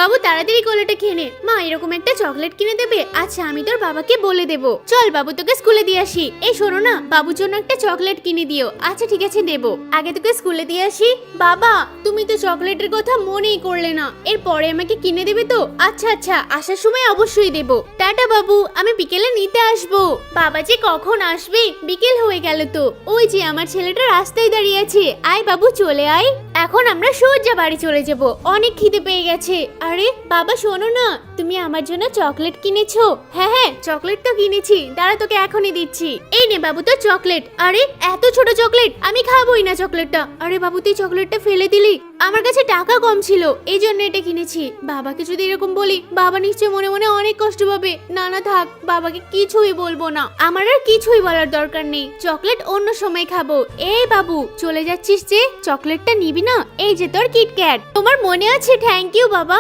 বাবু তাড়াতাড়ি কোলাটা খেয়ে নে। মা এরকম একটা চকলেট কিনে দেবে? আচ্ছা আমি তোর বাবাকে বলে দেবো। চল বাবু তোকে স্কুলে দিয়ে আসি। এই শোনো না, বাবুর জন্য একটা চকলেট কিনে দিও। আচ্ছা ঠিক আছে দেবো, আগে তোকে স্কুলে দিয়ে আসি। বাবা তুমি তো চকলেটের কথা মনেই করলে না, এরপরে আমাকে কিনে দেবে তো? আচ্ছা আচ্ছা আসার সময় অবশ্যই দেবো। টাটা বাবু, আমি বিকেলে নিতে আসবো। বাবা যে কখন আসবে, বিকেল হয়ে গেল তো। ওই যে আমার ছেলেটা রাস্তায় দাঁড়িয়ে আছে, আয় বাবু চলে আয়। এখন আমরা সোজা বাড়ি চলে যাব, অনেক খিদে পেয়ে গেছে। আরে বাবা শোনো না, তুমি আমার জন্য চকলেট কিনেছো? হ্যাঁ হ্যাঁ চকলেট তো কিনেছি, দাঁড়া তোকে এখনই দিচ্ছি। এই নে বাবু তোর চকলেট। আরে এত ছোট চকলেট, আমি খাবোই না চকলেটটা। আরে বাবু তুই চকলেটটা ফেলে দিলি? আমার কাছে টাকা কম ছিল এই জন্য এটা কিনেছি। বাবাকে যদি এরকম বলি, বাবা নিশ্চয় মনে মনে অনেক কষ্ট পাবে। না না থাক, বাবাকে কিছুই বলবো না। আমার আর কিছুই বলার দরকার নেই, চকলেট অন্য সময় খাবো। এই বাবু চলে যাচ্ছিস যে, চকলেটটা নিবি না? এই যে তোর কিটক্যাট। তোমার মনে আছে? থ্যাংক ইউ বাবা।